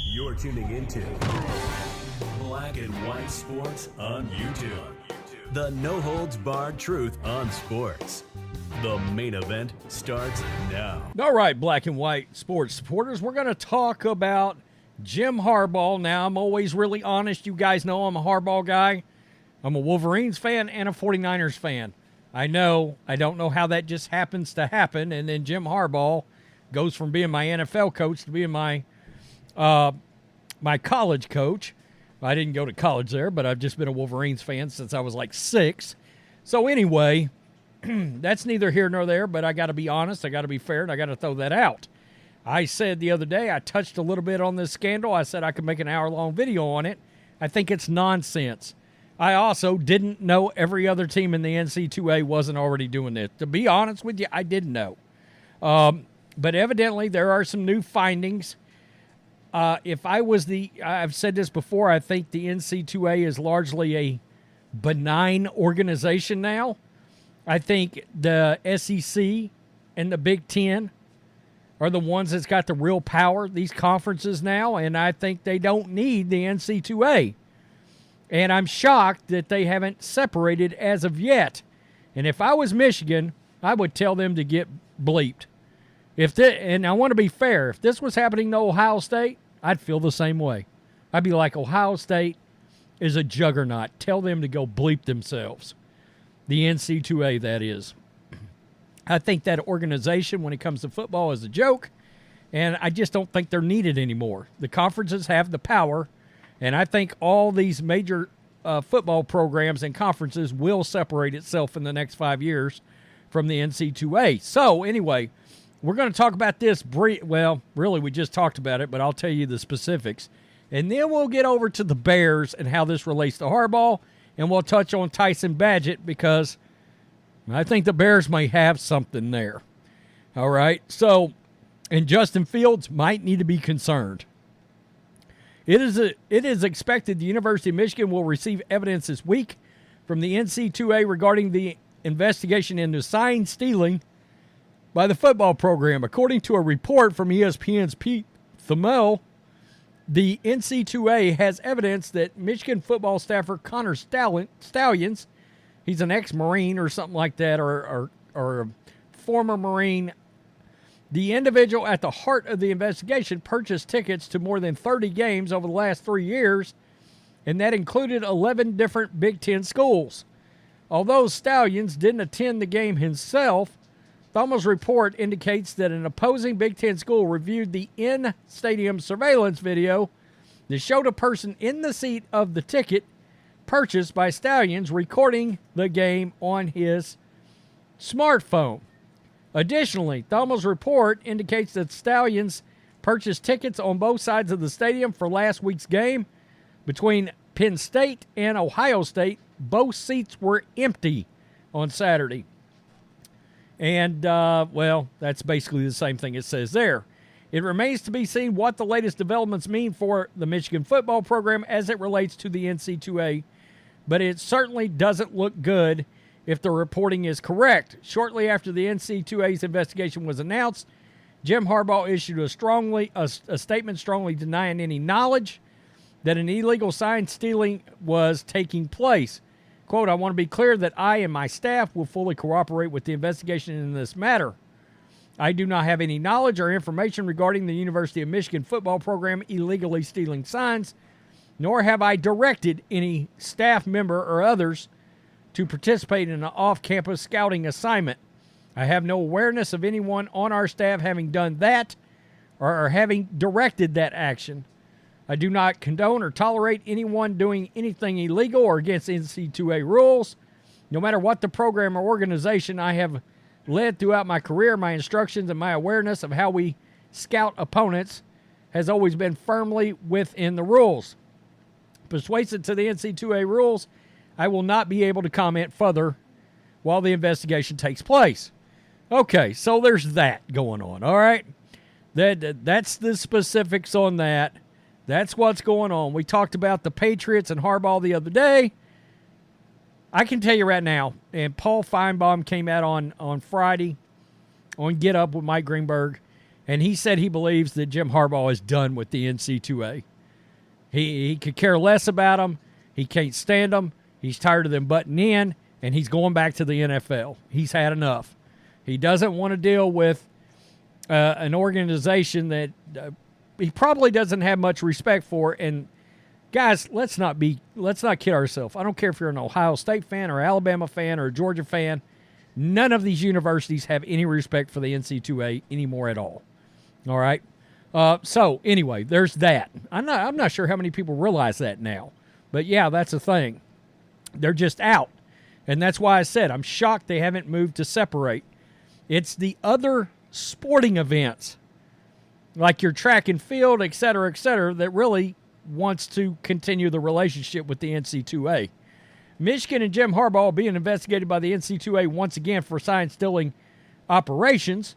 You're tuning into Black and White Sports on YouTube. The no-holds-barred truth on sports. The main event starts now. All right, Black and White Sports supporters, we're going to talk about Jim Harbaugh. Now, I'm always really honest. You guys know I'm a Harbaugh guy. I'm a Wolverines fan and a 49ers fan. I don't know how that just happens to happen, and then Jim Harbaugh goes from being my NFL coach to being my college coach. I didn't go to college there, but I've just been a Wolverines fan since I was like 6. So anyway, that's neither here nor there, but I got to be honest, I got to be fair, and I got to throw that out. I said the other day, I touched a little bit on this scandal. I said I could make an hour-long video on it. I think it's nonsense. I also didn't know every other team in the NC2A wasn't already doing this. To be honest with you, I didn't know. But evidently there are some new findings. I've said this before, I think the NC2A is largely a benign organization now. I think the SEC and the Big Ten are the ones that's got the real power, these conferences now, and I think they don't need the NC2A. And I'm shocked that they haven't separated as of yet. And if I was Michigan, I would tell them to get bleeped. And I want to be fair, if this was happening to Ohio State, I'd feel the same way. I'd be like, Ohio State is a juggernaut. Tell them to go bleep themselves. The NC2A, that is. I think that organization, when it comes to football, is a joke, and I just don't think they're needed anymore. The conferences have the power, and I think all these major football programs and conferences will separate itself in the next 5 years from the NC2A. So, anyway, we're going to talk about this. Well, really, we just talked about it, but I'll tell you the specifics. And then we'll get over to the Bears and how this relates to Harbaugh, and we'll touch on Tyson Bagent because I think the Bears may have something there. All right, so, and Justin Fields might need to be concerned. It is expected the University of Michigan will receive evidence this week from the NC2A regarding the investigation into sign stealing by the football program. According to a report from ESPN's Pete Thamel, the NC2A has evidence that Michigan football staffer Connor Stalions, he's an ex-Marine or something like that, or a former Marine. The individual at the heart of the investigation purchased tickets to more than 30 games over the last 3 years, and that included 11 different Big Ten schools. Although Stalions didn't attend the game himself, Thamel's report indicates that an opposing Big Ten school reviewed the in-stadium surveillance video that showed a person in the seat of the ticket purchased by Stalions recording the game on his smartphone. Additionally, Thamel's report indicates that Stalions purchased tickets on both sides of the stadium for last week's game between Penn State and Ohio State. Both seats were empty on Saturday. And, that's basically the same thing it says there. It remains to be seen what the latest developments mean for the Michigan football program as it relates to the NC2A, but it certainly doesn't look good if the reporting is correct. Shortly after the NC2A's investigation was announced, Jim Harbaugh issued a statement strongly denying any knowledge that an illegal sign stealing was taking place. Quote, I want to be clear that I and my staff will fully cooperate with the investigation in this matter. I do not have any knowledge or information regarding the University of Michigan football program illegally stealing signs, nor have I directed any staff member or others to participate in an off-campus scouting assignment. I have no awareness of anyone on our staff having done that or having directed that action. I do not condone or tolerate anyone doing anything illegal or against NC2A rules. No matter what the program or organization I have led throughout my career, my instructions and my awareness of how we scout opponents has always been firmly within the rules. Persuasive to the NC2A rules, I will not be able to comment further while the investigation takes place. Okay, so there's that going on, all right? That's the specifics on that. That's what's going on. We talked about the Patriots and Harbaugh the other day. I can tell you right now, and Paul Feinbaum came out on Friday on Get Up with Mike Greenberg, and he said he believes that Jim Harbaugh is done with the NC2A. He could care less about them. He can't stand them. He's tired of them butting in, and he's going back to the NFL. He's had enough. He doesn't want to deal with an organization that he probably doesn't have much respect for. And guys, let's not kid ourselves. I don't care if you're an Ohio State fan or Alabama fan or a Georgia fan. None of these universities have any respect for the NC2A anymore at all. All right. So anyway, there's that. I'm not sure how many people realize that now, but yeah, that's a thing. They're just out, and that's why I said I'm shocked they haven't moved to separate. It's the other sporting events, like your track and field, et cetera, that really wants to continue the relationship with the NC2A. Michigan and Jim Harbaugh are being investigated by the NC2A once again for sign-stealing operations.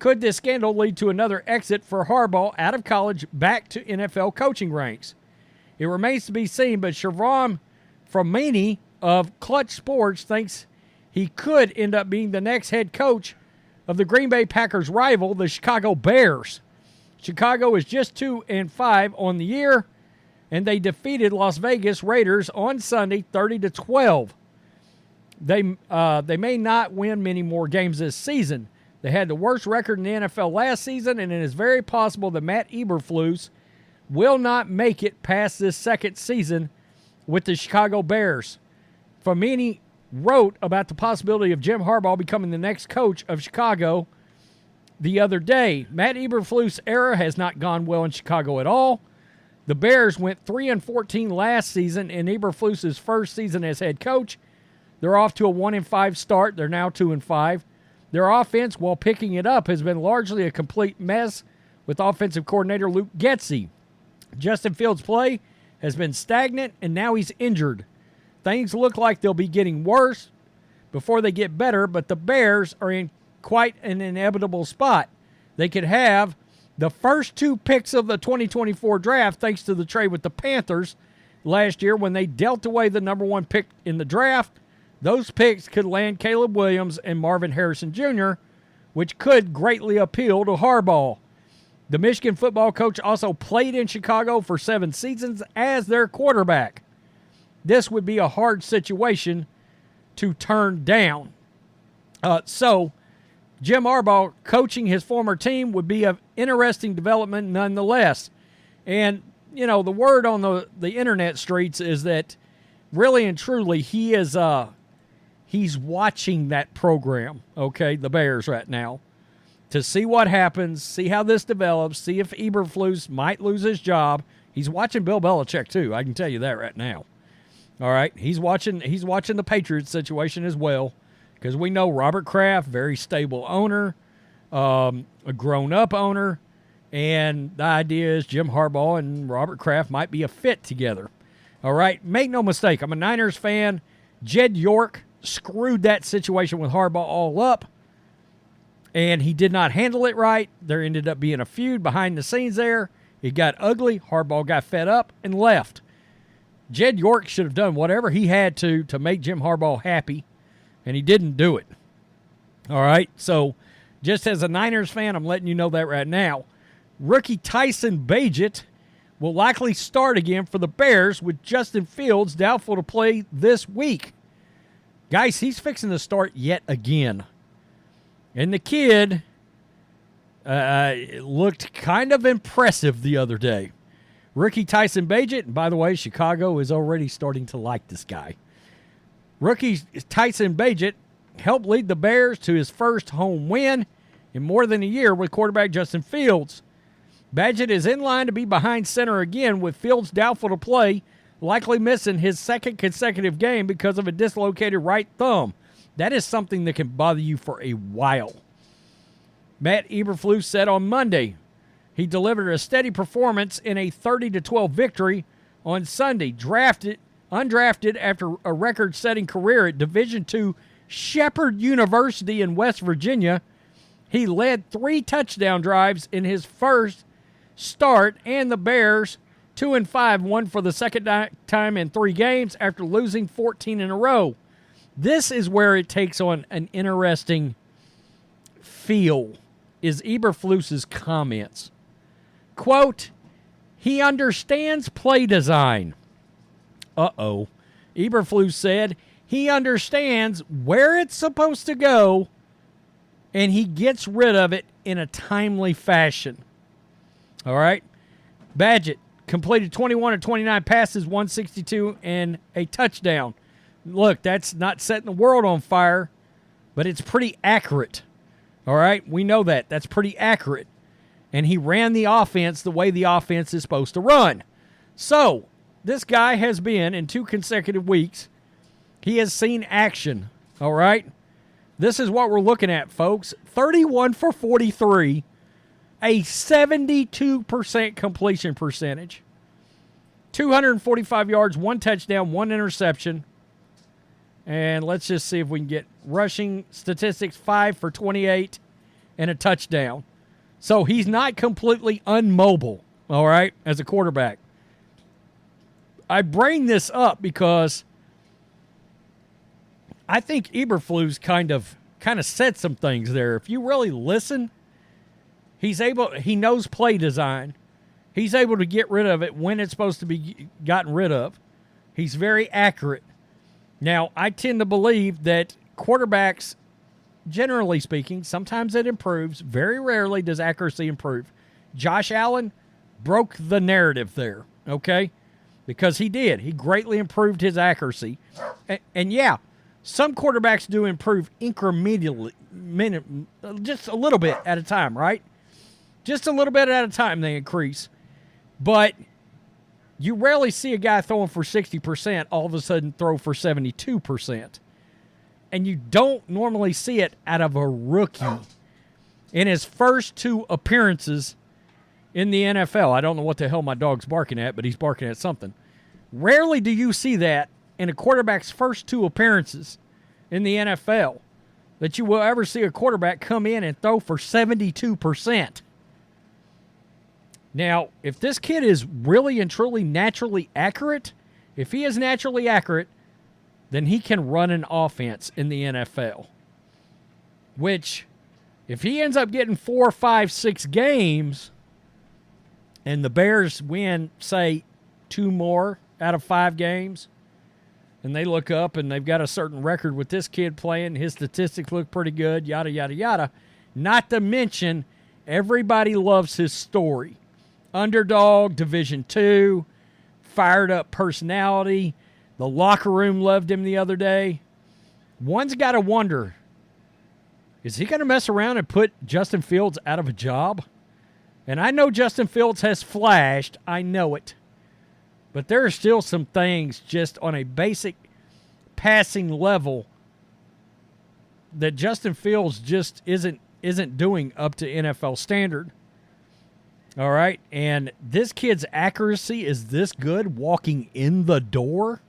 Could this scandal lead to another exit for Harbaugh out of college back to NFL coaching ranks? It remains to be seen, but Shavram Framini of Clutch Sports thinks he could end up being the next head coach of the Green Bay Packers' rival, the Chicago Bears. Chicago is just 2-5 on the year, and they defeated Las Vegas Raiders on Sunday 30-12. They may not win many more games this season. They had the worst record in the NFL last season, and it is very possible that Matt Eberflus will not make it past this second season with the Chicago Bears. Famini wrote about the possibility of Jim Harbaugh becoming the next coach of Chicago the other day. Matt Eberflus' era has not gone well in Chicago at all. The Bears went 3-14 last season in Eberflus' first season as head coach. They're off to a 1-5 start. They're now 2-5. Their offense, while picking it up, has been largely a complete mess with offensive coordinator Luke Getsy. Justin Fields' play has been stagnant, and now he's injured. Things look like they'll be getting worse before they get better, but the Bears are in quite an inevitable spot. They could have the first 2 picks of the 2024 draft thanks to the trade with the Panthers last year when they dealt away the number 1 pick in the draft. Those picks could land Caleb Williams and Marvin Harrison Jr., which could greatly appeal to Harbaugh. The Michigan football coach also played in Chicago for 7 seasons as their quarterback. This would be a hard situation to turn down. So Jim Harbaugh coaching his former team would be an interesting development nonetheless. And, you know, the word on the internet streets is that really and truly he is he's watching that program, okay, the Bears right now, to see what happens, see how this develops, see if Eberflus might lose his job. He's watching Bill Belichick too, I can tell you that right now. All right, he's watching the Patriots situation as well, because we know Robert Kraft, very stable owner, a grown-up owner, and the idea is Jim Harbaugh and Robert Kraft might be a fit together. All right, make no mistake, I'm a Niners fan. Jed York screwed that situation with Harbaugh all up, and he did not handle it right. There ended up being a feud behind the scenes there. It got ugly. Harbaugh got fed up and left. Jed York should have done whatever he had to make Jim Harbaugh happy, and he didn't do it. All right, so just as a Niners fan, I'm letting you know that right now. Rookie Tyson Bagent will likely start again for the Bears with Justin Fields doubtful to play this week. Guys, he's fixing to start yet again. And the kid looked kind of impressive the other day. Rookie Tyson Bagent, and by the way, Chicago is already starting to like this guy. Rookie Tyson Bagent helped lead the Bears to his first home win in more than a year with quarterback Justin Fields. Bagent is in line to be behind center again with Fields doubtful to play, likely missing his second consecutive game because of a dislocated right thumb. That is something that can bother you for a while. Matt Eberflus said on Monday he delivered a steady performance in a 30-12 victory on Sunday. Undrafted after a record-setting career at Division II Shepherd University in West Virginia, he led 3 touchdown drives in his first start, and the Bears 2-5 won for the second time in 3 games after losing 14 in a row. This is where it takes on an interesting feel is Eberflus's comments. Quote, he understands play design. Uh-oh. Eberflus said he understands where it's supposed to go, and he gets rid of it in a timely fashion. All right? Bagent completed 21 of 29 passes, 162, and a touchdown. Look, that's not setting the world on fire, but it's pretty accurate. All right? We know that. That's pretty accurate. And he ran the offense the way the offense is supposed to run. So, this guy has been, in 2 consecutive weeks, he has seen action. All right? This is what we're looking at, folks. 31 for 43, a 72% completion percentage, 245 yards, 1 touchdown, 1 interception. And let's just see if we can get rushing statistics, 5 for 28 and a touchdown. So he's not completely unmobile, all right, as a quarterback. I bring this up because I think Eberflus kind of said some things there. If you really listen, he knows play design. He's able to get rid of it when it's supposed to be gotten rid of. He's very accurate. Now, I tend to believe that quarterbacks, generally speaking, sometimes it improves. Very rarely does accuracy improve. Josh Allen broke the narrative there, okay? Because he did. He greatly improved his accuracy. And yeah, some quarterbacks do improve incrementally, just a little bit at a time, right? Just a little bit at a time they increase. But you rarely see a guy throwing for 60% all of a sudden throw for 72%. And you don't normally see it out of a rookie in his first 2 appearances in the NFL. I don't know what the hell my dog's barking at, but he's barking at something. Rarely do you see that in a quarterback's first 2 appearances in the NFL, that you will ever see a quarterback come in and throw for 72%. Now, if this kid is really and truly naturally accurate, if he is naturally accurate, then he can run an offense in the NFL. Which, if he ends up getting 4, 5, 6 games, and the Bears win, say, 2 more out of 5 games, and they look up and they've got a certain record with this kid playing, his statistics look pretty good, yada, yada, yada. Not to mention, everybody loves his story. Underdog, Division II, fired up personality. The locker room loved him the other day. One's got to wonder, is he going to mess around and put Justin Fields out of a job? And I know Justin Fields has flashed. I know it. But there are still some things just on a basic passing level that Justin Fields just isn't doing up to NFL standard. All right? And this kid's accuracy is this good walking in the door.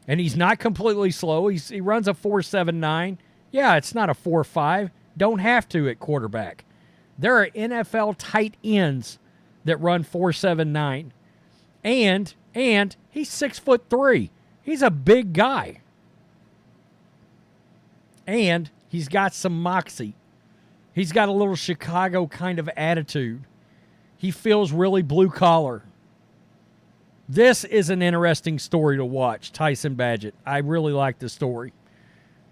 And he's not completely slow. He runs a 4.79. Yeah, it's not a 4.5. Don't have to at quarterback. There are NFL tight ends that run 4.79. And he's 6'3". He's a big guy. And he's got some moxie. He's got a little Chicago kind of attitude. He feels really blue collar. This is an interesting story to watch, Tyson Bagent. I really like the story.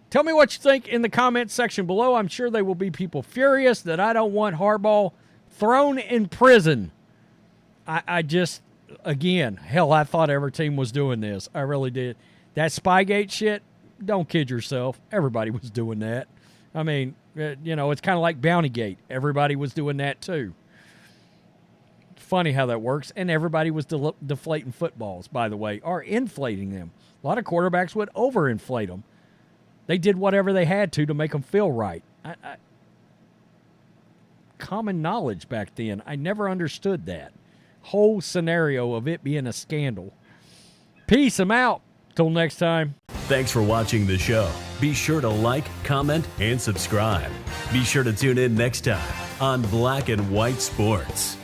Tell me what you think in the comments section below. I'm sure there will be people furious that I don't want Harbaugh thrown in prison. I just, again, hell, I thought every team was doing this. I really did. That Spygate shit, don't kid yourself. Everybody was doing that. I mean, it's kind of like Bountygate. Everybody was doing that too. Funny how that works. And everybody was deflating footballs, by the way, or inflating them. A lot of quarterbacks would overinflate them. They did whatever they had to make them feel right. Common knowledge back then. I never understood that whole scenario of it being a scandal. Peace. I'm out. Till next time. Thanks for watching the show. Be sure to like, comment, and subscribe. Be sure to tune in next time on Black and White Sports.